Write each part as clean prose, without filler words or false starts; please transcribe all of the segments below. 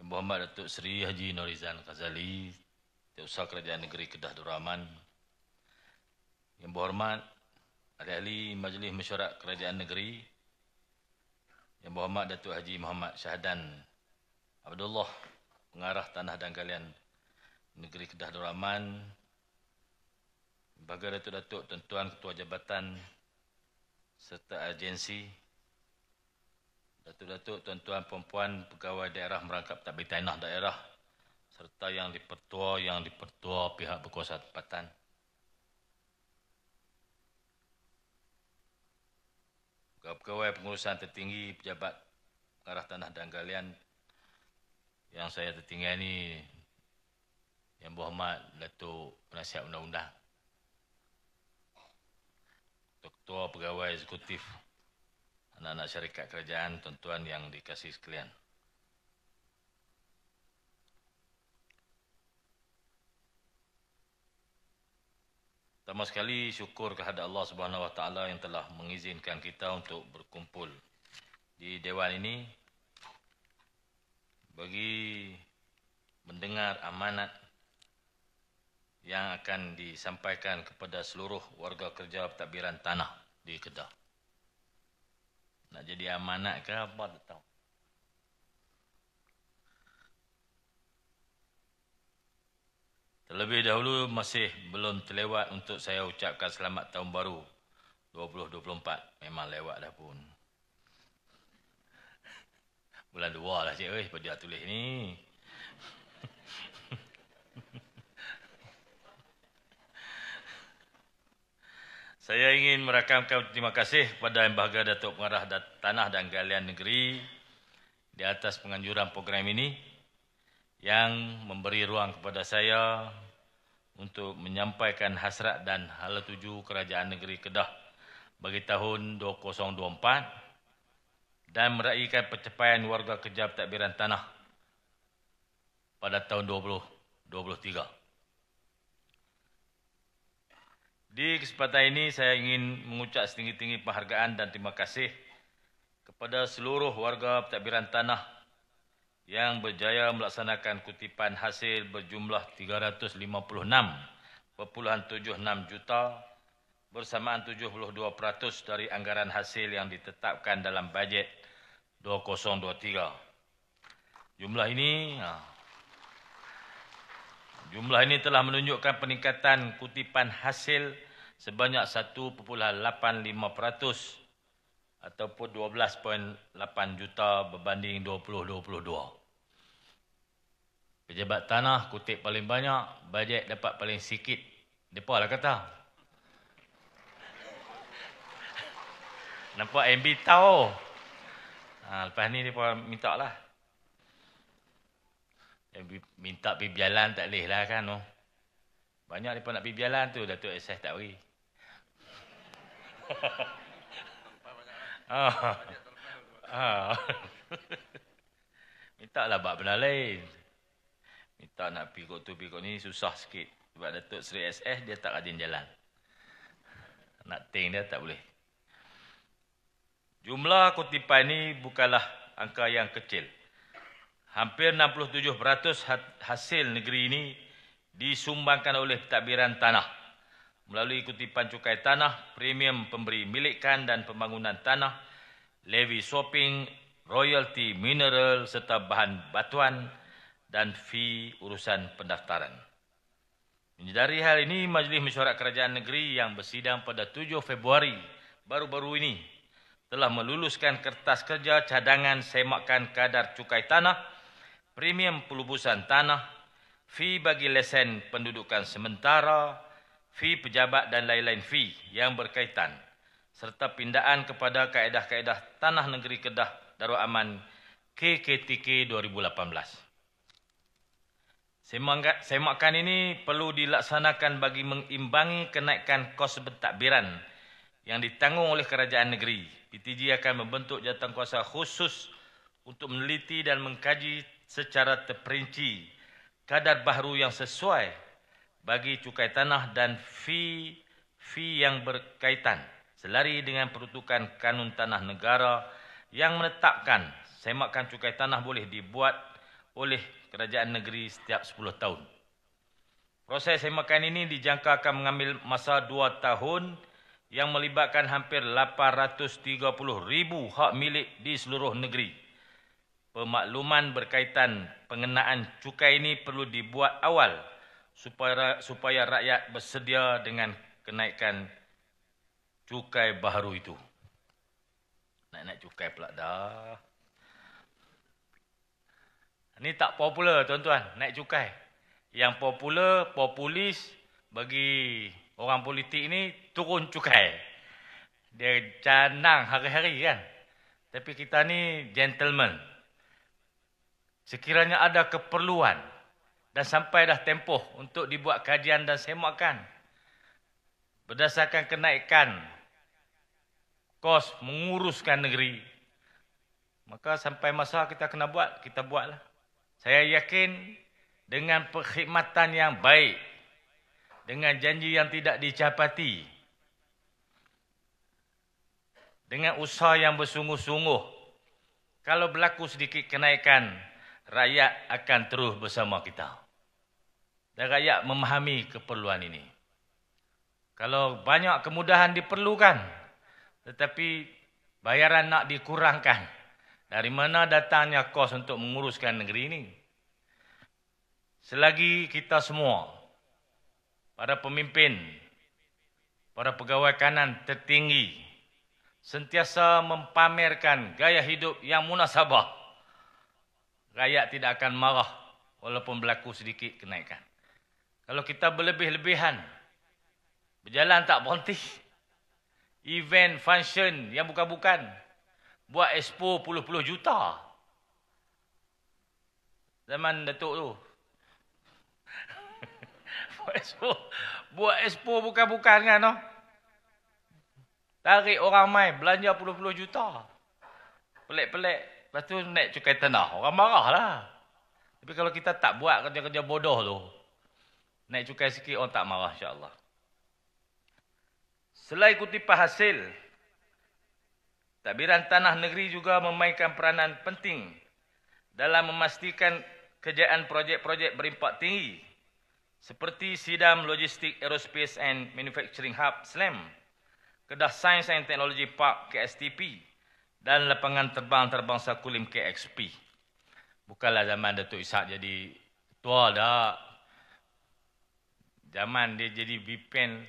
Yang Berhormat Datuk Seri Haji Norizan Ghazali, Setiausaha Kerajaan Negeri Kedah Darul Aman. Yang Berhormat Ahli-Ahli Majlis Mesyuarat Kerajaan Negeri. Yang Berhormat Datuk Haji Muhammad Syahdan Abdullah, Pengarah Tanah dan Galian Negeri Kedah Darul Aman. Bahagia Datuk-Datuk, Tuan-Tuan Ketua Jabatan serta agensi, Datuk-Datuk, Tuan-Tuan, Puan-Puan, Pegawai Daerah Merangkap Tadbir Tanah Daerah serta yang dipertua pihak berkuasa tempatan. Pegawai pengurusan tertinggi Pejabat Pengarah Tanah dan Galian yang saya tertinggal ini, Yang Berhormat Datuk Penasihat Undang-Undang, Ketua Pegawai Eksekutif, anak-anak syarikat kerajaan, tuan-tuan yang dikasihi sekalian. Pertama sekali, syukur kehadrat Allah Subhanahu Wa Taala yang telah mengizinkan kita untuk berkumpul di Dewan ini bagi mendengar amanat yang akan disampaikan kepada seluruh warga kerja pentadbiran tanah di Kedah. Nak jadi amanat ke apa tak tahu. Terlebih dahulu masih belum terlewat untuk saya ucapkan selamat tahun baru 2024. Memang lewat dah pun. Bulan 2 lah cik, pada tulis ni. Saya ingin merakamkan terima kasih kepada Yang Berbahagia Datuk Pengarah Tanah dan Galian Negeri di atas penganjuran program ini yang memberi ruang kepada saya untuk menyampaikan hasrat dan hala tuju Kerajaan Negeri Kedah bagi tahun 2024 dan meraihkan pencapaian warga kerja pentadbiran tanah pada tahun 2023. Di kesempatan ini saya ingin mengucap setinggi-tinggi penghargaan dan terima kasih kepada seluruh warga pentadbiran tanah yang berjaya melaksanakan kutipan hasil berjumlah 356.76 juta bersamaan 72% dari anggaran hasil yang ditetapkan dalam bajet 2023. Jumlah ini telah menunjukkan peningkatan kutipan hasil sebanyak 1.85% ataupun 12.8 juta berbanding 2022. Pejabat tanah kutip paling banyak, bajet dapat paling sikit. Depa lah kata. Nampak MB tahu. Lepas ni depa minta lah. Minta pergi berjalan tak boleh lah kan. Banyak mereka nak pergi berjalan tu, Datuk SS tak beri. Minta lah buat benda lain. Minta nak pergi kot tu, pergi kot ni, susah sikit. Sebab Datuk Seri SS dia tak rajin jalan. Nak ting dia tak boleh. Jumlah kutipan ni bukanlah angka yang kecil. Hampir 67% hasil negeri ini disumbangkan oleh pentadbiran tanah melalui kutipan cukai tanah, premium pemberi milikan dan pembangunan tanah, levy shopping, royalty mineral serta bahan batuan dan fee urusan pendaftaran. Menyedari hal ini, Majlis Mesyuarat Kerajaan Negeri yang bersidang pada 7 Februari baru-baru ini telah meluluskan kertas kerja cadangan semakan kadar cukai tanah, premium pelubusan tanah, fee bagi lesen pendudukan sementara, fee pejabat dan lain-lain fee yang berkaitan, serta pindaan kepada kaedah-kaedah Tanah Negeri Kedah Darul Aman KKTK 2018. Semakan ini perlu dilaksanakan bagi mengimbangi kenaikan kos pentadbiran yang ditanggung oleh kerajaan negeri. PTG akan membentuk jawatankuasa khusus untuk meneliti dan mengkaji secara terperinci kadar baharu yang sesuai bagi cukai tanah dan fee yang berkaitan selari dengan peruntukan Kanun Tanah Negara yang menetapkan semakan cukai tanah boleh dibuat oleh kerajaan negeri setiap 10 tahun. Proses semakan ini dijangka akan mengambil masa 2 tahun yang melibatkan hampir 830,000 hak milik di seluruh negeri. Pemakluman berkaitan pengenaan cukai ini perlu dibuat awal supaya rakyat bersedia dengan kenaikan cukai baharu itu. Naik cukai pula dah. Ini tak popular tuan-tuan, naik cukai. Yang popular, populis bagi orang politik ini turun cukai. Dia canang hari-hari kan. Tapi kita ni gentleman. Sekiranya ada keperluan dan sampai dah tempoh untuk dibuat kajian dan semakan berdasarkan kenaikan kos menguruskan negeri, maka sampai masa kita kena buat, kita buatlah. Saya yakin dengan perkhidmatan yang baik, dengan janji yang tidak dicapati, dengan usaha yang bersungguh-sungguh, kalau berlaku sedikit kenaikan, rakyat akan terus bersama kita. Dan rakyat memahami keperluan ini. Kalau banyak kemudahan diperlukan, tetapi bayaran nak dikurangkan, dari mana datangnya kos untuk menguruskan negeri ini? Selagi kita semua, para pemimpin, para pegawai kanan tertinggi, sentiasa mempamerkan gaya hidup yang munasabah, rakyat tidak akan marah walaupun berlaku sedikit kenaikan. Kalau kita berlebih-lebihan, berjalan tak berhenti, event, function yang bukan-bukan, buat expo puluh-puluh juta. Zaman Datuk tu. Buat expo bukan-bukan kan, no? Tarik orang mai, belanja puluh-puluh juta. Pelik-pelik. Lepas tu naik cukai tanah. Orang marah lah. Tapi kalau kita tak buat kerja-kerja bodoh tu, naik cukai sikit orang tak marah, insyaAllah. Selain kutipan hasil, tadbiran tanah negeri juga memainkan peranan penting dalam memastikan kejayaan projek-projek berimpak tinggi seperti Sidam Logistik Aerospace and Manufacturing Hub SLAM, Kedah Sains and Teknologi Park KSTP dan lapangan terbang Terbangsa Kulim KXP. Bukanlah zaman Datuk Ishak jadi tua dah. Zaman dia jadi VPN,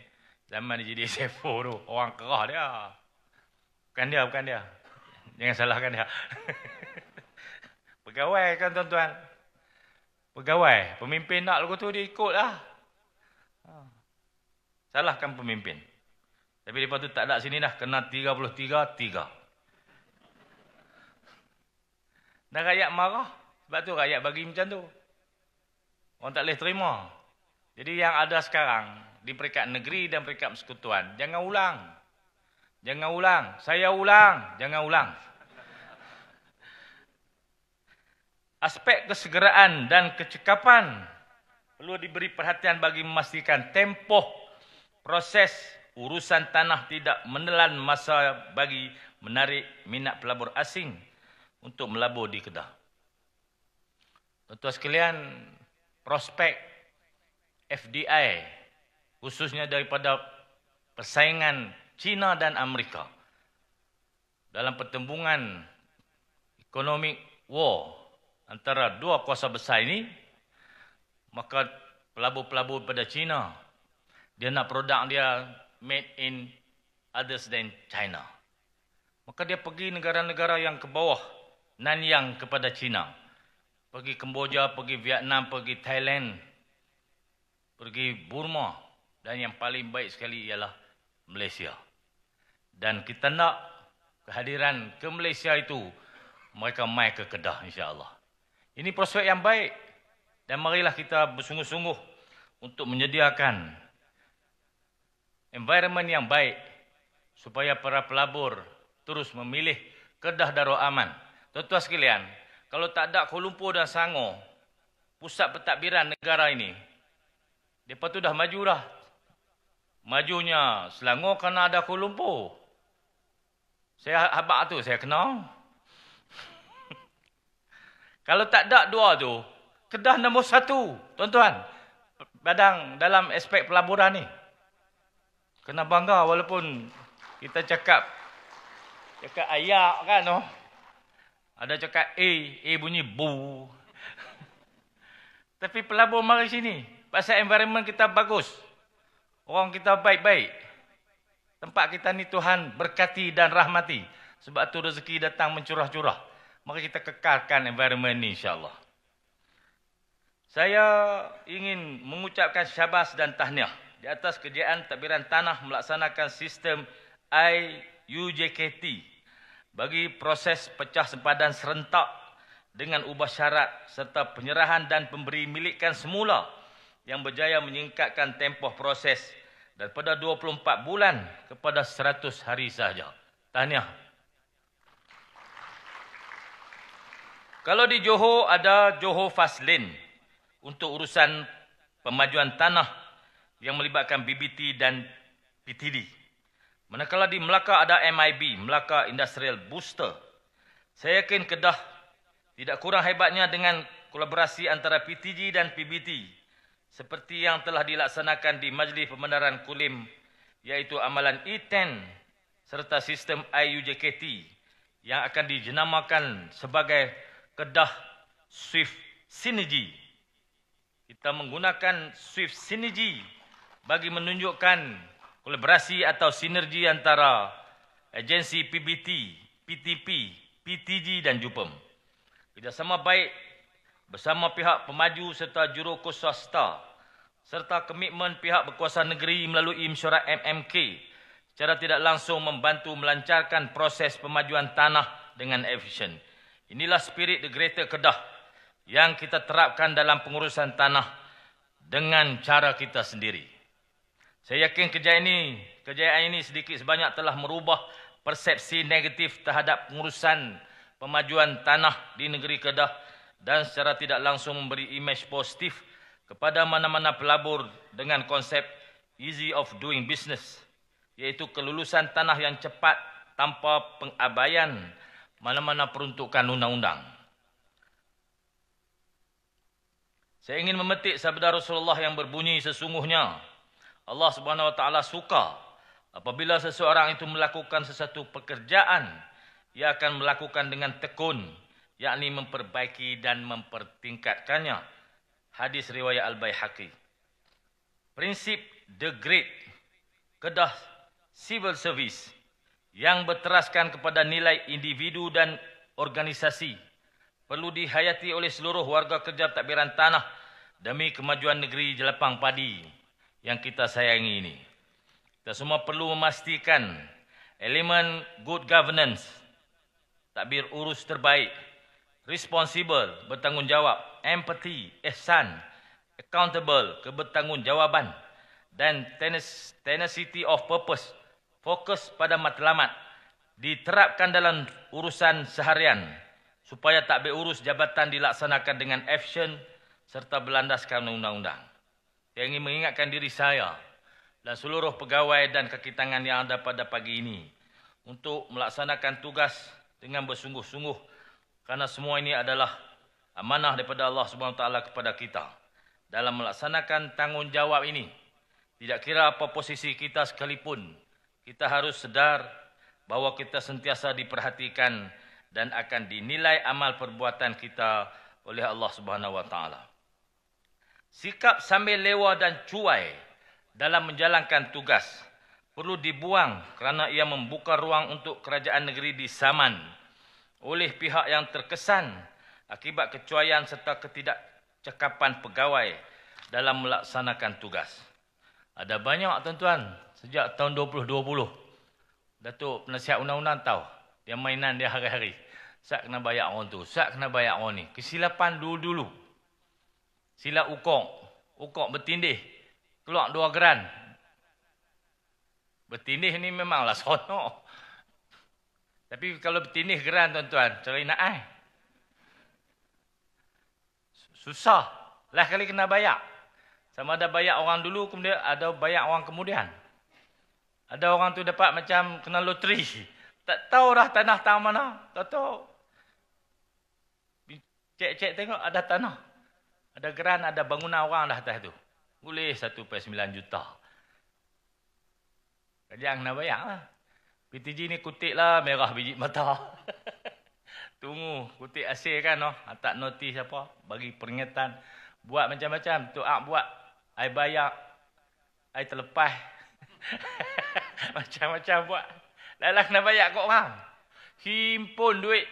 zaman dia jadi SFO tu, orang kerah dia. Bukan dia. Jangan salahkan dia. Pegawai kan tuan-tuan. Pegawai, pemimpin nak lagu tu dia ikut lah. Salahkan pemimpin. Tapi lepas tu tak ada sini dah, kena 33-3. Dan rakyat marah. Sebab tu rakyat bagi macam tu. Orang tak boleh terima. Jadi yang ada sekarang, di peringkat negeri dan peringkat persekutuan, jangan ulang. Jangan ulang. Saya ulang. Jangan ulang. Aspek kesegeraan dan kecekapan perlu diberi perhatian bagi memastikan tempoh proses urusan tanah tidak menelan masa bagi menarik minat pelabur asing untuk melabur di Kedah. Tuan-tuan sekalian, prospek FDI khususnya daripada persaingan China dan Amerika dalam pertembungan economic war antara dua kuasa besar ini, maka pelabur-pelabur pada China, dia nak produk dia made in others than China. Maka dia pergi negara-negara yang ke bawah, Nanyang kepada China. Pergi Kemboja, pergi Vietnam, pergi Thailand, pergi Burma. Dan yang paling baik sekali ialah Malaysia. Dan kita nak kehadiran ke Malaysia itu, mereka mai ke Kedah insya-Allah. Ini prospek yang baik. Dan marilah kita bersungguh-sungguh untuk menyediakan environment yang baik supaya para pelabur terus memilih Kedah Darul Aman. Tuan-tuan sekalian, kalau tak ada Kuala Lumpur dan Selangor, pusat pentadbiran negara ini, depa tu dah maju dah. Majunya Selangor kerana ada Kuala Lumpur. Saya habaq tu, saya kenal. Kalau tak ada dua tu, Kedah nombor 1, tuan-tuan. Badang dalam aspek pelaburan ni. Kena bangga walaupun kita cakap ayak kan. Oh. Ada cakap A bunyi bu. Tapi pelabur mari sini. Pasal environment kita bagus. Orang kita baik-baik. Tempat kita ni Tuhan berkati dan rahmati. Sebab tu rezeki datang mencurah-curah. Mari kita kekalkan environment ni insya-Allah. Saya ingin mengucapkan syabas dan tahniah di atas kejayaan Tadbiran Tanah melaksanakan sistem IUJKT bagi proses pecah sempadan serentak dengan ubah syarat serta penyerahan dan pemberi milikan semula yang berjaya menyingkatkan tempoh proses daripada 24 bulan kepada 100 hari sahaja. Tahniah. Kalau di Johor ada Johor Fast Lane untuk urusan pemajuan tanah yang melibatkan BBT dan PTD. Manakala di Melaka ada MIB, Melaka Industrial Booster. Saya yakin Kedah tidak kurang hebatnya dengan kolaborasi antara PTG dan PBT seperti yang telah dilaksanakan di Majlis Pembenaran Kulim iaitu amalan E10 serta sistem IUJKT yang akan dijenamakan sebagai Kedah Swift Synergy. Kita menggunakan Swift Synergy bagi menunjukkan kolaborasi atau sinergi antara agensi PBT, PTP, PTG dan JUPEM. Kerjasama baik bersama pihak pemaju serta jurukos swasta serta komitmen pihak berkuasa negeri melalui mesyuarat MMK secara tidak langsung membantu melancarkan proses pemajuan tanah dengan efisien. Inilah spirit The Greater Kedah yang kita terapkan dalam pengurusan tanah dengan cara kita sendiri. Saya yakin kejayaan ini sedikit sebanyak telah merubah persepsi negatif terhadap pengurusan pemajuan tanah di negeri Kedah dan secara tidak langsung memberi imej positif kepada mana-mana pelabur dengan konsep easy of doing business, iaitu kelulusan tanah yang cepat tanpa pengabaian mana-mana peruntukan undang-undang. Saya ingin memetik sabda Rasulullah yang berbunyi sesungguhnya Allah Subhanahu wa taala suka apabila seseorang itu melakukan sesuatu pekerjaan ia akan melakukan dengan tekun, yakni memperbaiki dan mempertingkatkannya. Hadis riwayat Al-Baihaqi. Prinsip The Great Kedah Civil Service yang berteraskan kepada nilai individu dan organisasi perlu dihayati oleh seluruh warga kerja tadbiran tanah demi kemajuan negeri Jelapang Padi yang kita sayangi ini. Kita semua perlu memastikan elemen good governance, tadbir urus terbaik, responsible, bertanggungjawab, empathy, ihsan, accountable, kebertanggungjawaban, dan tenacity of purpose, fokus pada matlamat, diterapkan dalam urusan seharian, supaya tadbir urus jabatan dilaksanakan dengan efisien serta berlandaskan undang-undang. Saya ingin mengingatkan diri saya dan seluruh pegawai dan kaki tangan yang ada pada pagi ini untuk melaksanakan tugas dengan bersungguh-sungguh kerana semua ini adalah amanah daripada Allah Subhanahu Wa Taala kepada kita. Dalam melaksanakan tanggungjawab ini, tidak kira apa posisi kita sekalipun, kita harus sedar bahawa kita sentiasa diperhatikan dan akan dinilai amal perbuatan kita oleh Allah Subhanahu Wa Taala. Sikap sambil lewa dan cuai dalam menjalankan tugas perlu dibuang kerana ia membuka ruang untuk kerajaan negeri disaman oleh pihak yang terkesan akibat kecuaian serta ketidakcekapan pegawai dalam melaksanakan tugas. Ada banyak tuan-tuan sejak tahun 2020. Datuk Penasihat Undang-Undang tahu. Dia mainan dia hari-hari. Sat kena bayar orang tu. Sat kena bayar orang ni. Kesilapan dulu-dulu. Silap ukok. Ukok bertindih. Keluar 2 geran. Bertindih ni memanglah sonok. Tapi kalau bertindih geran tuan-tuan. Cari nak susah. Lah kali kena bayar. Sama ada bayar orang dulu, kemudian ada bayar orang kemudian. Ada orang tu dapat macam kena loteri. Tak tahu dah tanah mana. Tak tahu. Cek tengok ada tanah. Ada geran, ada bangunan orang dah atas tu. Boleh 1.9 juta. Kajang nak bayar lah. PTG ni kutip lah merah biji mata. Tunggu, kutip hasil kan. Hantar notis apa, bagi peringatan. Buat macam-macam. Tu buat, I bayar, I terlepas. Macam-macam buat. Lalah kena bayar kat orang. Himpun duit.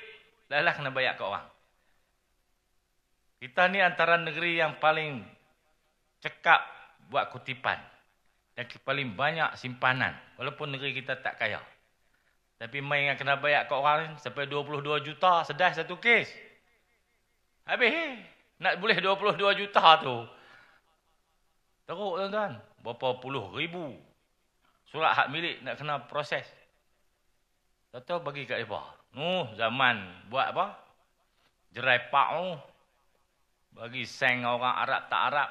Lalah kena bayar kat orang. Kita ni antara negeri yang paling cekap buat kutipan. Yang paling banyak simpanan. Walaupun negeri kita tak kaya. Tapi main yang kena bayar kat orang sampai 22 juta sedar satu kes. Habis nak boleh 22 juta tu. Teruk tuan-tuan. Berapa puluh ribu. Surat hak milik nak kena proses. Tahu bagi kat mereka. Zaman buat apa? Jerai pak bagi seng orang Arab tak Arab.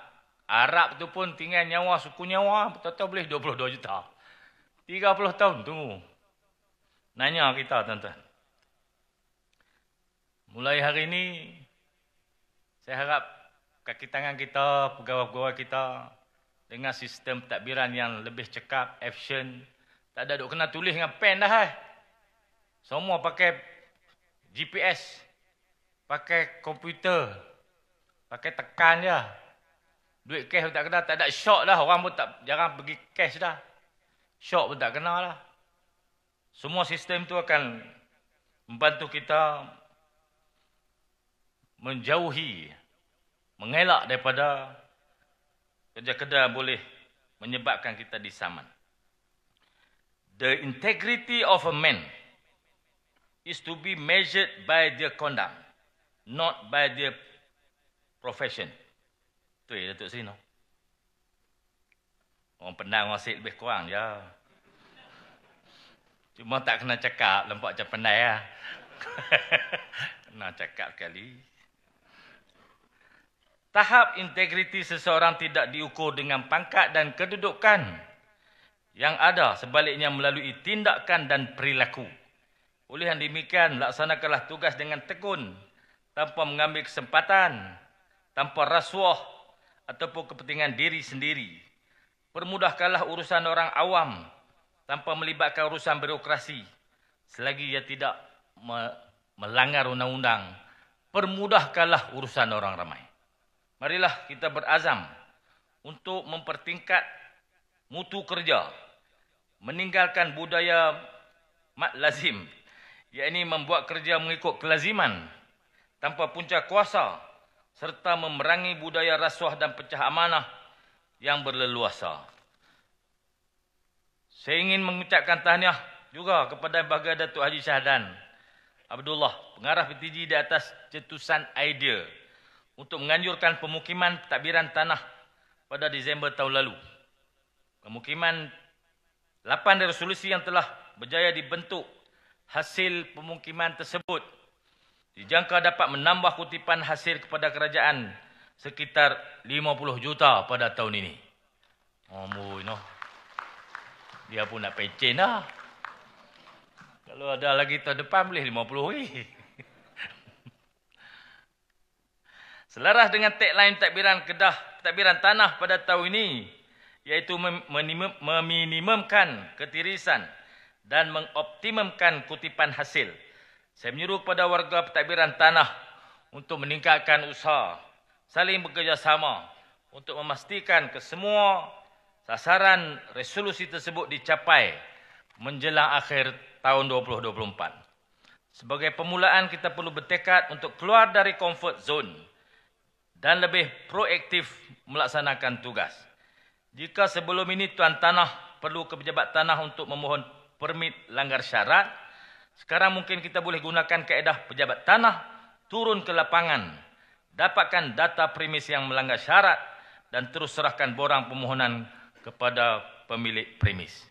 Arab tu pun tinggal nyawa, suku nyawa. Tahu boleh 22 juta. 30 tahun tunggu. Nanya kita tuan-tuan. Mulai hari ini, saya harap kaki tangan kita, pegawai-pegawai kita, dengan sistem pentadbiran yang lebih cekap, action. Tak ada duk kena tulis dengan pen dah. Semua pakai GPS. Pakai komputer. Pakai tekan je. Duit cash pun tak kena. Tak ada shock dah. Orang pun tak jarang pergi cash dah. Shock pun tak kena lah. Semua sistem tu akan membantu kita menjauhi, mengelak daripada kerja-kerja boleh menyebabkan kita disaman. The integrity of a man is to be measured by their conduct, not by their profession. Tu ya Datuk Seri. Orang pandai orang asyik lebih kurang je. Cuma tak kena cakap, nampak macam pandai lah. Kena cakap sekali. Tahap integriti seseorang tidak diukur dengan pangkat dan kedudukan yang ada, sebaliknya melalui tindakan dan perilaku. Oleh yang demikian, laksanakanlah tugas dengan tekun, tanpa mengambil kesempatan, tanpa rasuah ataupun kepentingan diri sendiri. Permudahkanlah urusan orang awam, tanpa melibatkan urusan birokrasi, selagi ia tidak melanggar undang-undang. Permudahkanlah urusan orang ramai. Marilah kita berazam untuk mempertingkat mutu kerja, meninggalkan budaya mat lazim, yakni membuat kerja mengikut kelaziman tanpa punca kuasa, serta memerangi budaya rasuah dan pecah amanah yang berleluasa. Saya ingin mengucapkan tahniah juga kepada Baginda Datuk Haji Shahdan Abdullah, pengarah PTG, di atas cetusan idea untuk menganjurkan pemukiman pentadbiran tanah pada Disember tahun lalu. Pemukiman 8 resolusi yang telah berjaya dibentuk hasil pemukiman tersebut dijangka dapat menambah kutipan hasil kepada kerajaan sekitar 50 juta pada tahun ini. Dia pun nak pecen lah. Kalau ada lagi tahun depan boleh 50 lagi. Selaras dengan tagline pentadbiran tanah pada tahun ini, iaitu meminimumkan ketirisan dan mengoptimumkan kutipan hasil. Saya menyuruh kepada warga pentadbiran tanah untuk meningkatkan usaha, saling bekerjasama untuk memastikan kesemua sasaran resolusi tersebut dicapai menjelang akhir tahun 2024. Sebagai permulaan, kita perlu bertekad untuk keluar dari comfort zone dan lebih proaktif melaksanakan tugas. Jika sebelum ini tuan tanah perlu ke pejabat tanah untuk memohon permit langgar syarat, sekarang mungkin kita boleh gunakan kaedah pejabat tanah turun ke lapangan, dapatkan data premis yang melanggar syarat dan terus serahkan borang permohonan kepada pemilik premis.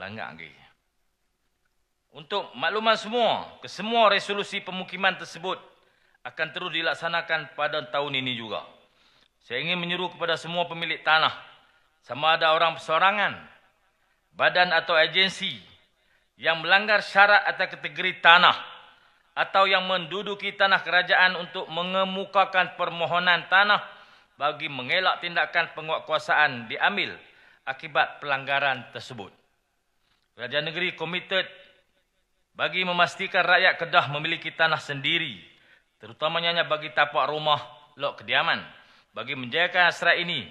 Langgar lagi. Untuk makluman semua, kesemua resolusi pemukiman tersebut akan terus dilaksanakan pada tahun ini juga. Saya ingin menyuruh kepada semua pemilik tanah, sama ada orang perseorangan, badan atau agensi yang melanggar syarat atau kategori tanah atau yang menduduki tanah kerajaan untuk mengemukakan permohonan tanah bagi mengelak tindakan penguatkuasaan diambil akibat pelanggaran tersebut. Kerajaan negeri komited bagi memastikan rakyat Kedah memiliki tanah sendiri, terutamanya bagi tapak rumah lok kediaman. Bagi menjayakan hasrat ini,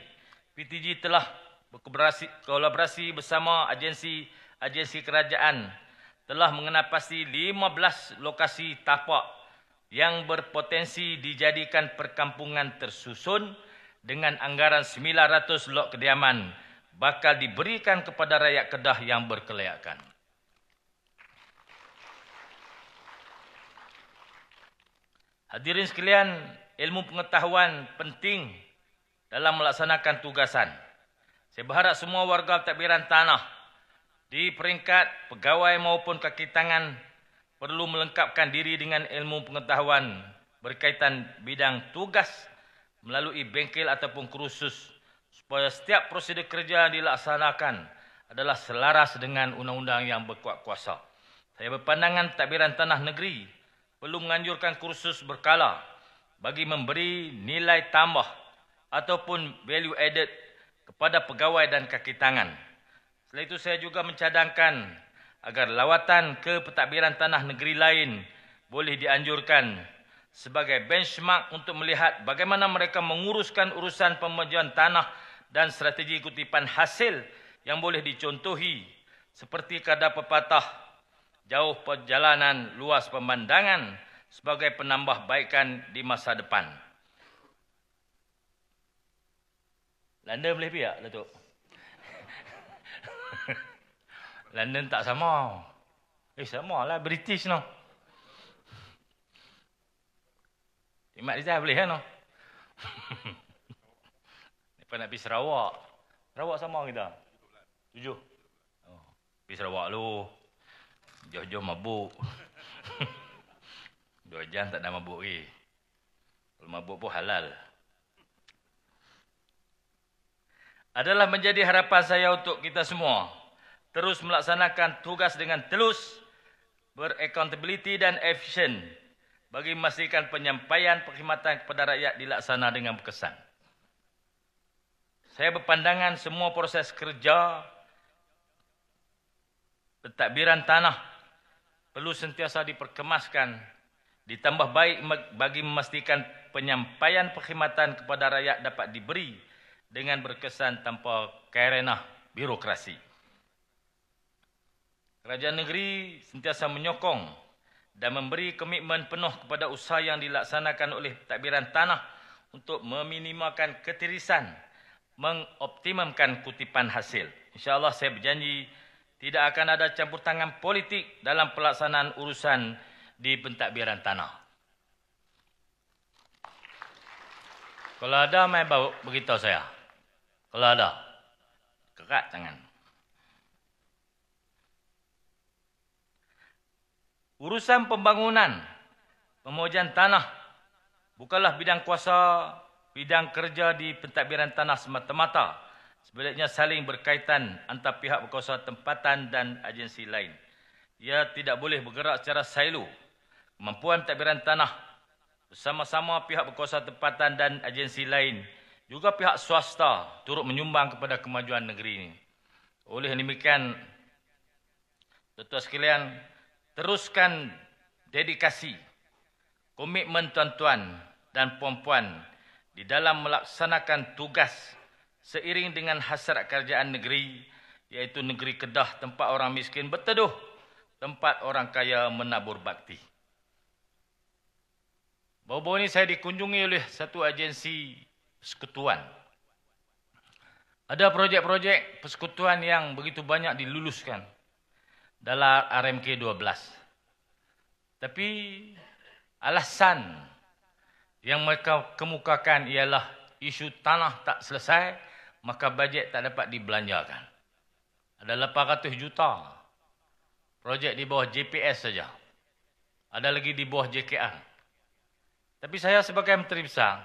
PTG telah berkolaborasi bersama agensi kerajaan telah mengenapasi 15 lokasi tapak yang berpotensi dijadikan perkampungan tersusun dengan anggaran 900 lok kediaman bakal diberikan kepada rakyat Kedah yang berkelayakan. Hadirin sekalian, ilmu pengetahuan penting dalam melaksanakan tugasan. Saya berharap semua warga pentadbiran tanah di peringkat pegawai maupun kaki tangan perlu melengkapkan diri dengan ilmu pengetahuan berkaitan bidang tugas melalui bengkel ataupun kursus supaya setiap prosedur kerja dilaksanakan adalah selaras dengan undang-undang yang berkuat kuasa. Saya berpandangan pentadbiran tanah negeri perlu menganjurkan kursus berkala bagi memberi nilai tambah ataupun value added kepada pegawai dan kaki tangan. Selain itu saya juga mencadangkan agar lawatan ke pentadbiran tanah negeri lain boleh dianjurkan sebagai benchmark untuk melihat bagaimana mereka menguruskan urusan pemajuan tanah dan strategi kutipan hasil yang boleh dicontohi seperti kata pepatah, jauh perjalanan luas pemandangan sebagai penambahbaikan di masa depan. London boleh piak, Datuk? London tak sama. Sama lah, British no. Mak Rizal boleh kan no? Lepas nak pergi Sarawak. Sarawak sama kita? 7. Oh, pergi Sarawak lu. Jauh-jauh mabuk. 2 jam tak ada mabuk lagi. Kalau mabuk pun halal. Adalah menjadi harapan saya untuk kita semua terus melaksanakan tugas dengan telus, beraccountability dan efisien bagi memastikan penyampaian perkhidmatan kepada rakyat dilaksana dengan berkesan. Saya berpandangan semua proses kerja pentadbiran tanah perlu sentiasa diperkemaskan, ditambah baik bagi memastikan penyampaian perkhidmatan kepada rakyat dapat diberi dengan berkesan tanpa kerenah birokrasi. Kerajaan negeri sentiasa menyokong dan memberi komitmen penuh kepada usaha yang dilaksanakan oleh pentadbiran tanah untuk meminimalkan ketirisan, mengoptimumkan kutipan hasil. InsyaAllah saya berjanji tidak akan ada campur tangan politik dalam pelaksanaan urusan di pentadbiran tanah. Kalau ada, mai beritahu saya. Kalau ada, kerat tangan. Urusan pembangunan, pemohon tanah bukanlah bidang kuasa, bidang kerja di pentadbiran tanah semata-mata. Sebaliknya saling berkaitan antara pihak berkuasa tempatan dan agensi lain. Ia tidak boleh bergerak secara silo. Kemampuan pentadbiran tanah bersama-sama pihak berkuasa tempatan dan agensi lain, juga pihak swasta turut menyumbang kepada kemajuan negeri ini. Oleh demikian, tuan-tuan sekalian, teruskan dedikasi, komitmen tuan-tuan dan puan-puan di dalam melaksanakan tugas seiring dengan hasrat kerajaan negeri, iaitu negeri Kedah tempat orang miskin berteduh, tempat orang kaya menabur bakti. Baru-baru ini saya dikunjungi oleh satu agensi persekutuan. Ada projek-projek persekutuan yang begitu banyak diluluskan dalam RMK 12. Tapi alasan yang mereka kemukakan ialah isu tanah tak selesai, maka bajet tak dapat dibelanjakan. Ada 800 juta projek di bawah JPS saja. Ada lagi di bawah JKR. Tapi saya sebagai Menteri Besar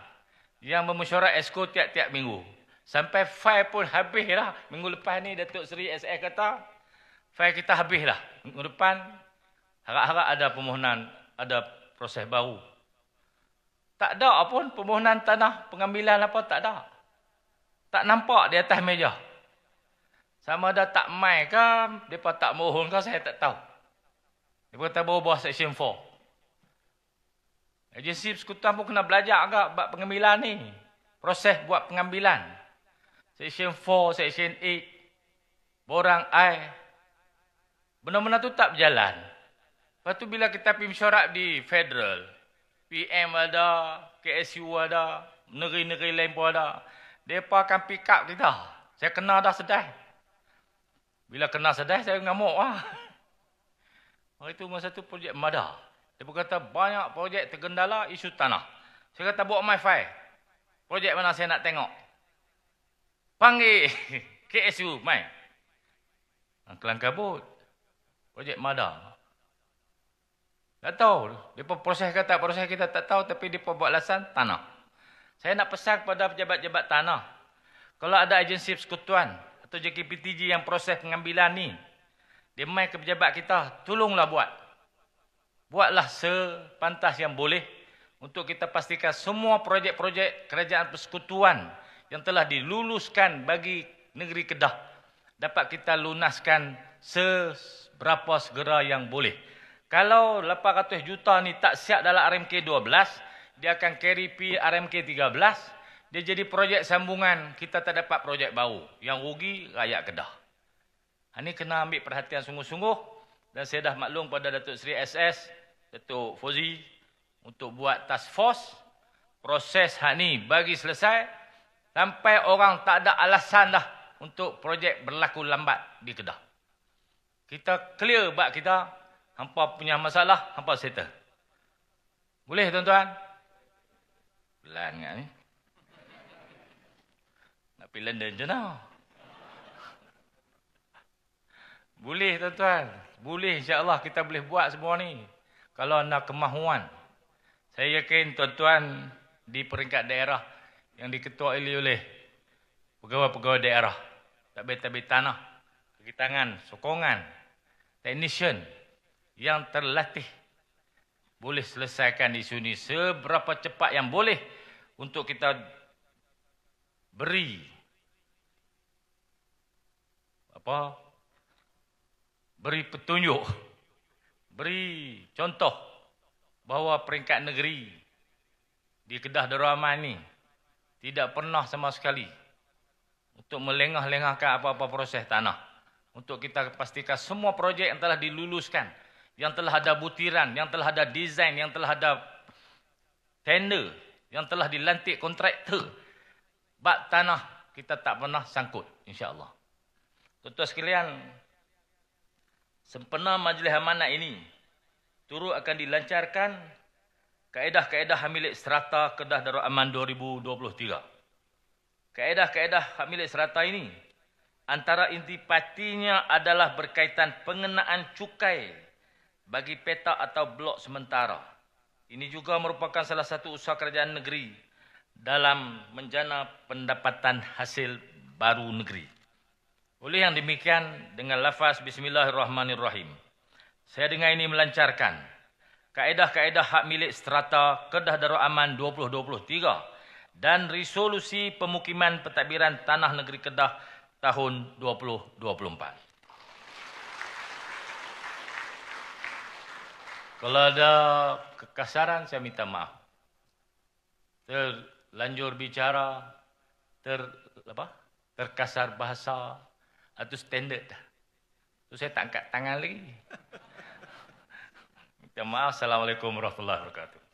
yang memesyuarat esko tiap-tiap minggu, sampai fail pun habislah. Minggu lepas ni Datuk Seri SS kata, fail kita habislah. Minggu depan harap-harap ada permohonan ada proses baru. Tak ada pun permohonan tanah pengambilan apa, tak ada. Tak nampak di atas meja. Sama ada tak mai ke, mereka tak mohon ke, saya tak tahu. Mereka kata bawah Seksyen 4. Agensi persekutuan pun kena belajar agak buat pengambilan ni. Proses buat pengambilan. Seksyen 4, Seksyen 8, borang I. Benda-benda tu tak berjalan. Lepas tu bila kita pergi mesyuarat di federal, PM ada, KSU ada, negeri-negeri lain pun ada. Mereka akan pick up kita. Saya kena dah sedai. Bila kena sedai, saya ngamuk lah. Itu masa tu projek MADA. Dia berkata banyak projek tergendala isu tanah. Saya kata buat my file. Projek mana saya nak tengok. Panggil KSU, mai. Kelang kabut. Projek MADA. Tak tahu. Mereka proses ke tak proses kita tak tahu. Tapi mereka buat alasan tanah. Saya nak pesan kepada pejabat-pejabat tanah. Kalau ada agensi persekutuan atau JKPTG yang proses pengambilan ni. Dia mai ke pejabat kita. Tolonglah buat. Buatlah sepantas yang boleh untuk kita pastikan semua projek-projek kerajaan persekutuan yang telah diluluskan bagi negeri Kedah dapat kita lunaskan seberapa segera yang boleh. Kalau 800 juta ni tak siap dalam RMK 12, dia akan carry pi RMK 13, dia jadi projek sambungan, kita tak dapat projek baru. Yang rugi rakyat Kedah. Ini kena ambil perhatian sungguh-sungguh dan saya dah maklum pada Datuk Seri SS, Datuk Fauzi untuk buat task force proses hak ni bagi selesai sampai orang tak ada alasan dah untuk projek berlaku lambat di Kedah. Kita clear bab kita, hampa punya masalah, hampa settle. Boleh tuan-tuan? Pelan kan ni? Nak pergi London je nak. Boleh tuan-tuan. Boleh insya-Allah kita boleh buat semua ni. Kalau anda kemahuan. Saya yakin tuan-tuan di peringkat daerah yang diketuai oleh pegawai-pegawai daerah, tabir-tabir tanah, kaki tangan, sokongan, technician yang terlatih boleh selesaikan isu ini seberapa cepat yang boleh untuk kita beri petunjuk, beri contoh bahawa peringkat negeri di Kedah Darul Aman ni tidak pernah sama sekali untuk melengah-lengahkan apa-apa proses tanah. Untuk kita pastikan semua projek yang telah diluluskan, yang telah ada butiran, yang telah ada desain, yang telah ada tender, yang telah dilantik kontraktor, bab tanah kita tak pernah sangkut, insya-Allah. Tuan-tuan sekalian, sempena majlis amanat ini, turut akan dilancarkan kaedah-kaedah hak milik serata Kedah Darul Aman 2023. Kaedah-kaedah hak milik serata ini, antara intipatinya adalah berkaitan pengenaan cukai bagi petak atau blok sementara. Ini juga merupakan salah satu usaha kerajaan negeri dalam menjana pendapatan hasil baru negeri. Oleh yang demikian, dengan lafaz Bismillahirrahmanirrahim, saya dengan ini melancarkan kaedah-kaedah hak milik strata Kedah Darul Aman 2023 dan resolusi pemukiman pentadbiran tanah negeri Kedah tahun 2024. Kalau ada kekasaran, saya minta maaf. Terlanjur bicara, terkasar bahasa, atau standard dah. Tu saya tak angkat tangan lagi. Minta maaf. Assalamualaikum warahmatullahi wabarakatuh.